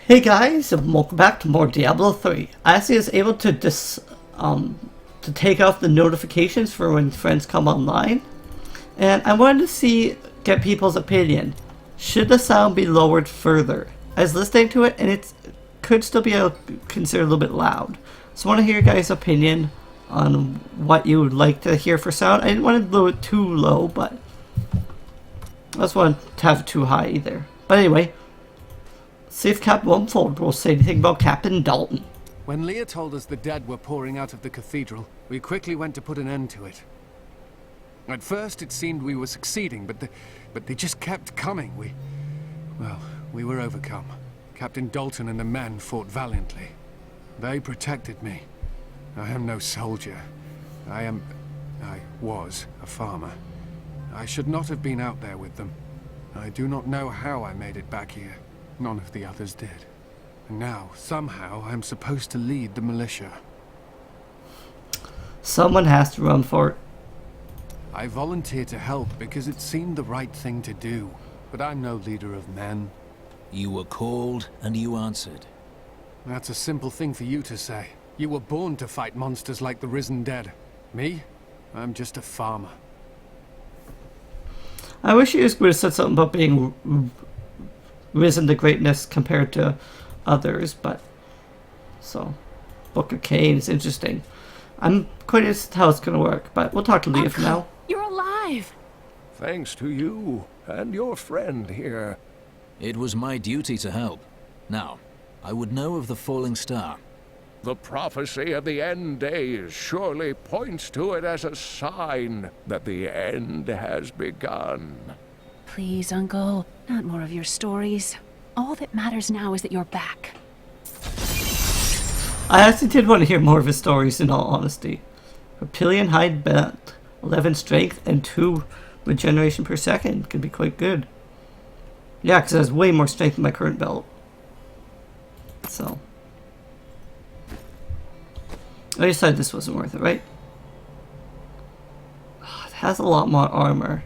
Hey guys, and welcome back to more Diablo 3. Asi is able to take off the notifications for when friends come online, and I wanted to get people's opinion. Should the sound be lowered further? I was listening to it, and it could still be considered a little bit loud. So I want to hear your guys' opinion on what you would like to hear for sound. I didn't want to lower it too low, but I just want to have it too high either. But anyway. See if Captain Wumfold will say anything about Captain Dalton. When Leah told us the dead were pouring out of the cathedral, we quickly went to put an end to it. At first it seemed we were succeeding, but they just kept coming. We were overcome. Captain Dalton and the men fought valiantly. They protected me. I am no soldier. I was a farmer. I should not have been out there with them. I do not know how I made it back here. None of the others did. And now, somehow, I'm supposed to lead the militia. Someone has to run for it. I volunteered to help because it seemed the right thing to do. But I'm no leader of men. You were called, and you answered. That's a simple thing for you to say. You were born to fight monsters like the risen dead. Me? I'm just a farmer. I wish you would have said something about being risen to greatness compared to others, but so Book of Cain is interesting. I'm quite interested how it's going to work, but we'll talk to Leah for now. You're alive! Thanks to you and your friend here. It was my duty to help. Now, I would know of the falling star. The prophecy of the end days surely points to it as a sign that the end has begun. Please, Uncle, not more of your stories. All that matters now is that you're back. I actually did want to hear more of his stories, in all honesty. Reptilian hide belt, 11 strength, and 2 regeneration per second could be quite good. Yeah, because it has way more strength than my current belt. So. I decided this wasn't worth it, right? Oh, it has a lot more armor.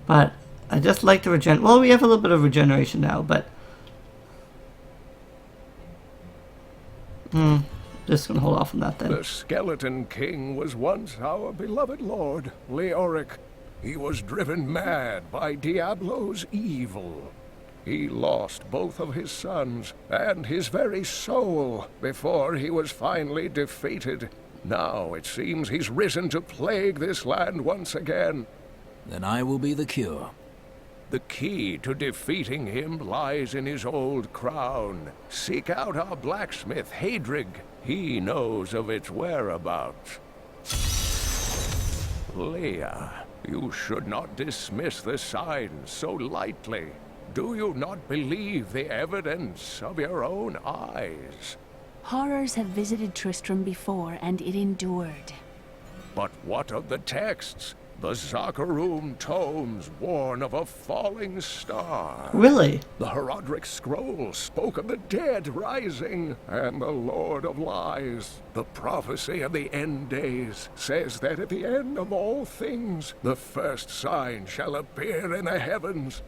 But I just like the regen. Well, we have a little bit of regeneration now, but just gonna hold off on that then. The Skeleton King was once our beloved lord, Leoric. He was driven mad by Diablo's evil. He lost both of his sons and his very soul before he was finally defeated. Now it seems he's risen to plague this land once again. Then I will be the cure. The key to defeating him lies in his old crown. Seek out our blacksmith, Hadrig. He knows of its whereabouts. Leah, you should not dismiss the signs so lightly. Do you not believe the evidence of your own eyes? Horrors have visited Tristram before, and it endured. But what of the texts? The Zakharum tomes warn of a falling star. Really? The Horodric scroll spoke of the dead rising, and the Lord of Lies. The prophecy of the end days says that at the end of all things, the first sign shall appear in the heavens.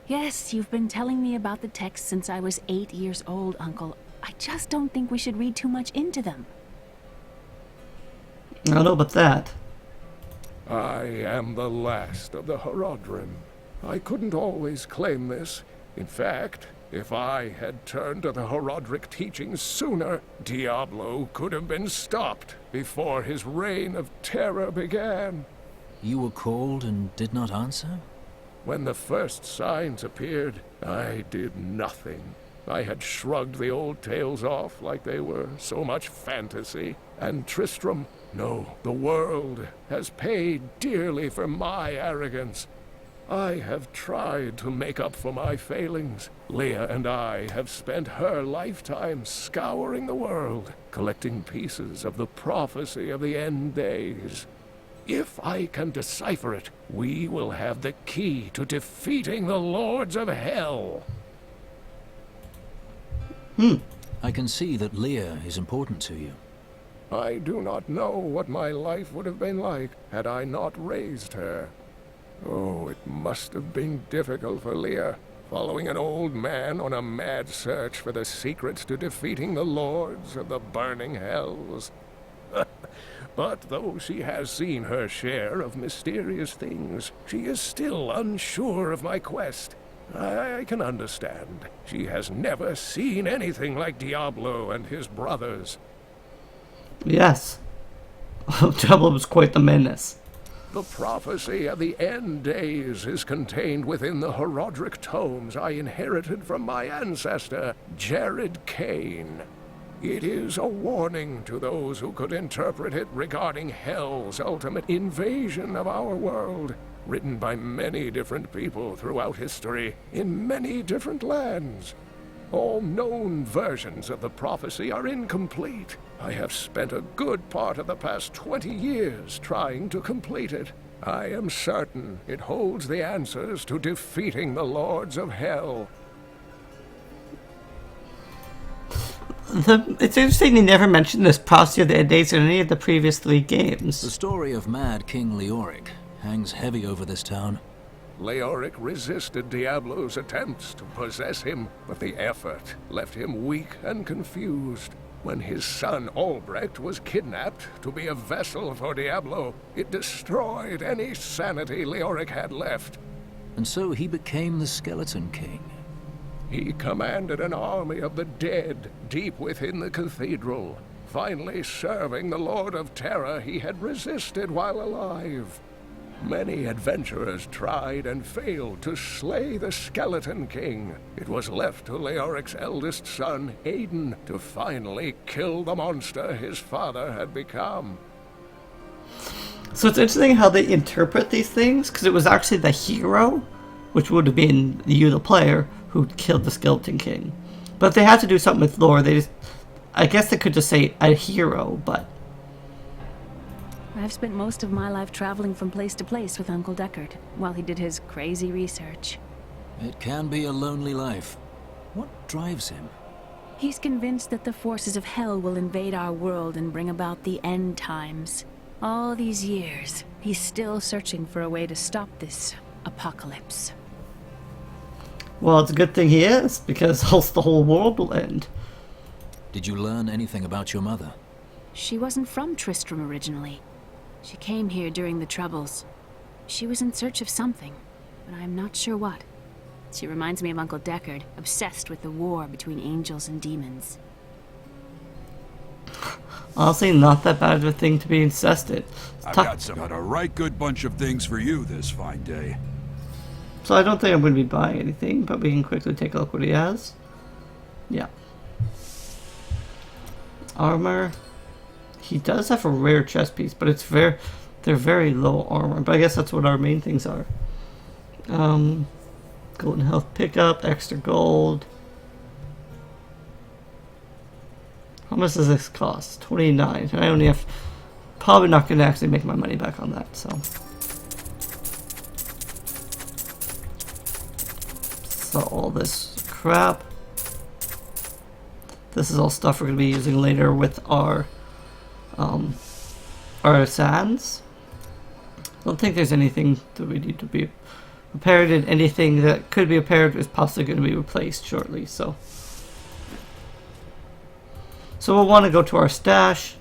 Yes, you've been telling me about the text since I was 8 years old, Uncle. I just don't think we should read too much into them. I don't know about that. I am the last of the Horodrim. I couldn't always claim this. In fact, if I had turned to the Horodric teachings sooner, Diablo could have been stopped before his reign of terror began. You were called and did not answer? When the first signs appeared, I did nothing. I had shrugged the old tales off like they were so much fantasy. And Tristram, no, the world has paid dearly for my arrogance. I have tried to make up for my failings. Leah and I have spent her lifetime scouring the world, collecting pieces of the prophecy of the end days. If I can decipher it, we will have the key to defeating the lords of hell. I can see that Leah is important to you. I do not know what my life would have been like had I not raised her. Oh, it must have been difficult for Leah, following an old man on a mad search for the secrets to defeating the lords of the burning hells. But though she has seen her share of mysterious things, she is still unsure of my quest. I can understand. She has never seen anything like Diablo and his brothers. Yes. Diablo was quite the menace. The prophecy of the end days is contained within the Herodric tomes I inherited from my ancestor, Jared Kane. It is a warning to those who could interpret it regarding Hell's ultimate invasion of our world, written by many different people throughout history, in many different lands. All known versions of the prophecy are incomplete. I have spent a good part of the past 20 years trying to complete it. I am certain it holds the answers to defeating the Lords of Hell. It's interesting they never mentioned this prophecy of the end days in any of the previous 3 games. The story of Mad King Leoric hangs heavy over this town. Leoric resisted Diablo's attempts to possess him, but the effort left him weak and confused. When his son Albrecht was kidnapped to be a vessel for Diablo, it destroyed any sanity Leoric had left. And so he became the Skeleton King. He commanded an army of the dead deep within the cathedral, finally serving the Lord of Terror he had resisted while alive. Many adventurers tried and failed to slay the Skeleton King. It was left to Leoric's eldest son, Aiden, to finally kill the monster his father had become. So it's interesting how they interpret these things, because it was actually the hero, which would have been you, the player, who killed the Skeleton King. But if they had to do something with lore, I guess they could just say a hero, but... I've spent most of my life traveling from place to place with Uncle Deckard, while he did his crazy research. It can be a lonely life. What drives him? He's convinced that the forces of hell will invade our world and bring about the end times. All these years, he's still searching for a way to stop this apocalypse. Well, it's a good thing he is, because else the whole world will end. Did you learn anything about your mother? She wasn't from Tristram originally. She came here during the Troubles. She was in search of something, but I'm not sure what. She reminds me of Uncle Deckard, obsessed with the war between angels and demons. Honestly, not that bad of a thing to be incested. I've got a right good bunch of things for you this fine day. So I don't think I'm going to be buying anything, but we can quickly take a look what he has. Yeah. Armor. He does have a rare chest piece, but they're very low armor. But I guess that's what our main things are. Golden health pickup, extra gold. How much does this cost? 29. And I only have... Probably not going to actually make my money back on that, so... So all this crap. This is all stuff we're going to be using later with our sands. I don't think there's anything that we need to be repaired, and anything that could be repaired is possibly going to be replaced shortly. So we'll want to go to our stash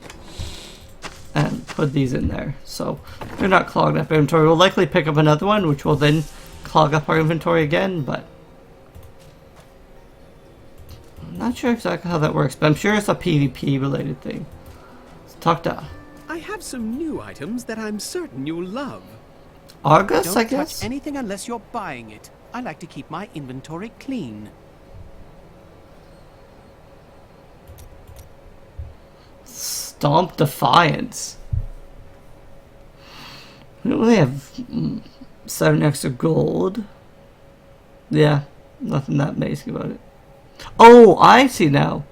and put these in there, so they're not clogging up inventory. We'll likely pick up another one, which will then clog up our inventory again, but I'm not sure exactly how that works, but I'm sure it's a PvP related thing. Let's talk to I have some new items that I'm certain you'll love. Argus, Don't I guess? touch anything unless you're buying it. I like to keep my inventory clean. Stomp Defiance. We only have 7 extra gold. Yeah, nothing that amazing about it. Oh, I see now.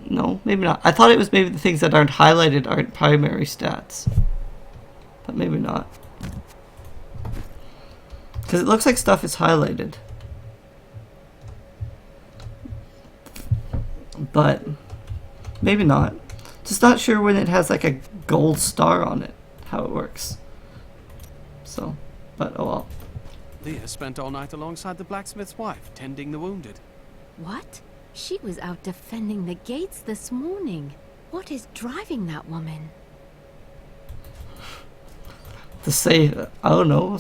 No, maybe not. I thought it was maybe the things that aren't highlighted aren't primary stats. But maybe not. Because it looks like stuff is highlighted. But maybe not. Just not sure when it has like a gold star on it, how it works. So, But oh well. Leah spent all night alongside the blacksmith's wife, tending the wounded. What? She was out defending the gates this morning. What is driving that woman? To say, I don't know,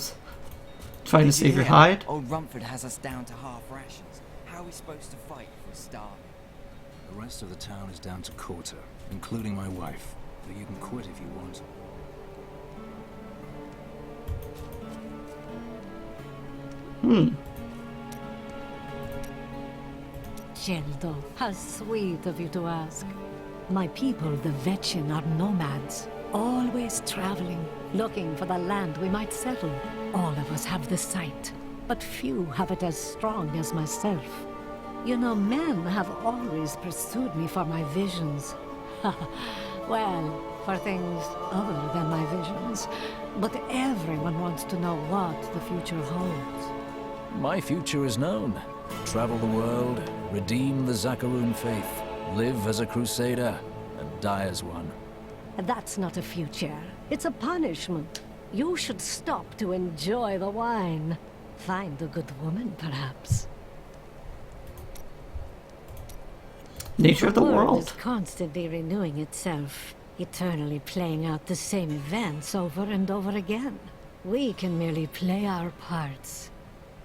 trying to save your hide. Old Rumford has us down to half rations. How are we supposed to fight if we're starving? The rest of the town is down to quarter, including my wife. But you can quit if you want. Geldo, how sweet of you to ask. My people, the Vetchin, are nomads, always traveling, looking for the land we might settle. All of us have the sight, but few have it as strong as myself. You know, men have always pursued me for my visions. Well, for things other than my visions. But everyone wants to know what the future holds. My future is known. Travel the world, redeem the Zakaroon faith, live as a Crusader, and die as one. That's not a future. It's a punishment. You should stop to enjoy the wine. Find a good woman, perhaps. Nature of the world. is constantly renewing itself, eternally playing out the same events over and over again. We can merely play our parts.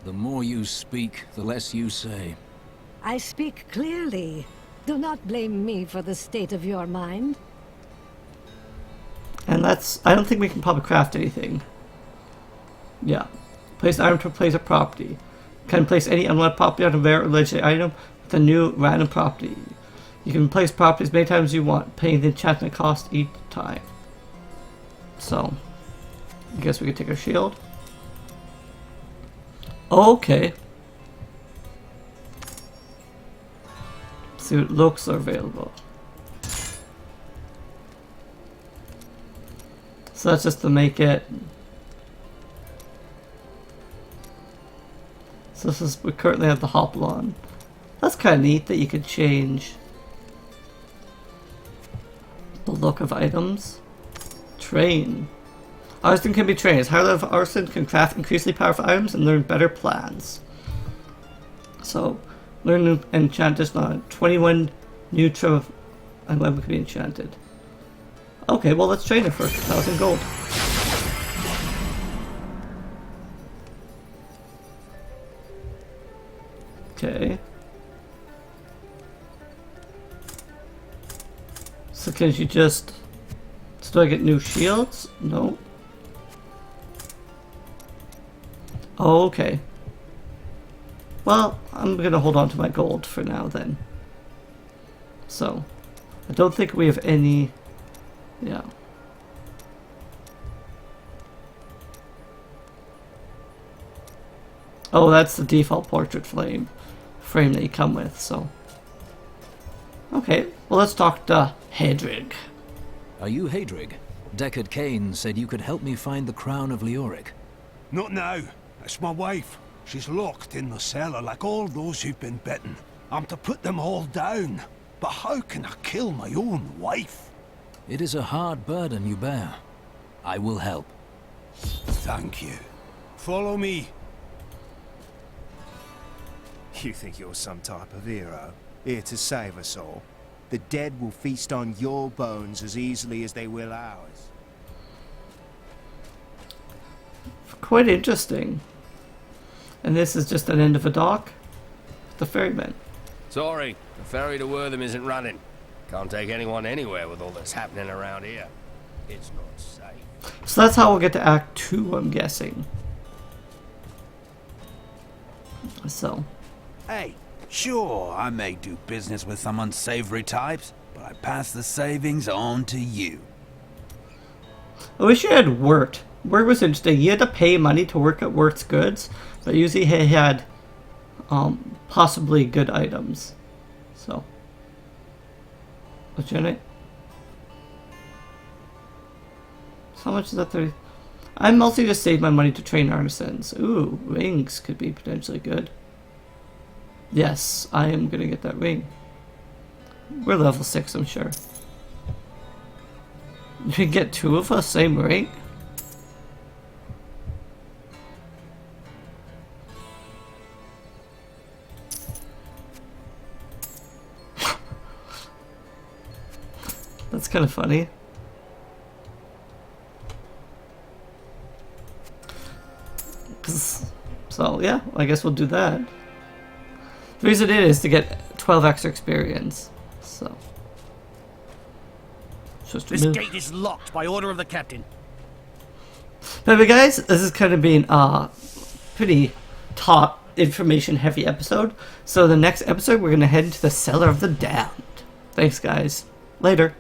The more you speak, the less you say. I speak clearly. Do not blame me for the state of your mind. And that's, I don't think we can probably craft anything. Yeah. Place an item to place a property. Can place any unwanted property on a rare or legendary item with a new random property. You can place properties many times as you want, paying the enchantment cost each time. So, I guess we could take our shield. Okay. See what looks are available. So that's just to make it. So this is, we currently have the Hoplon. That's kind of neat that you could change the look of items. Train. Artisan can be trained. As higher level artisan can craft increasingly powerful items and learn better plans. So, learn new enchant just now. 21 new trim and weapon can be enchanted. Okay, well let's train it for 1,000 gold. Okay. So can you just... So do I get new shields? No. Oh, okay. Well, I'm gonna hold on to my gold for now then. So, I don't think we have any... Yeah. Oh, that's the default portrait frame that you come with, so... Okay, well let's talk to Hedrig. Are you Hadrig? Deckard Cain said you could help me find the crown of Leoric. Not now. It's my wife. She's locked in the cellar like all those who've been bitten. I'm to put them all down. But how can I kill my own wife? It is a hard burden you bear. I will help. Thank you. Follow me. You think you're some type of hero, here to save us all? The dead will feast on your bones as easily as they will ours. Quite interesting. And this is just an end of a dock? The ferryman. Sorry, the ferry to Wortham isn't running. Can't take anyone anywhere with all that's happening around here. It's not safe. So that's how we'll get to Act 2, I'm guessing. So. Hey, sure, I may do business with some unsavory types, but I pass the savings on to you. I wish you had Wirt. Wirt was interesting. You had to pay money to work at Wirt's goods, but usually he had possibly good items. So. Let's generate. So how much is that? 30? I mostly just save my money to train artisans. Ooh, rings could be potentially good. Yes, I am gonna get that ring. We're level 6, I'm sure. You can get 2 of us, same ring? That's kind of funny. So yeah, I guess we'll do that. The reason it is to get 12 extra experience. So. This gate is locked by order of the captain. Anyway, guys, this has kind of been a pretty top information heavy episode. So the next episode, we're going to head into the Cellar of the Damned. Thanks, guys. Later.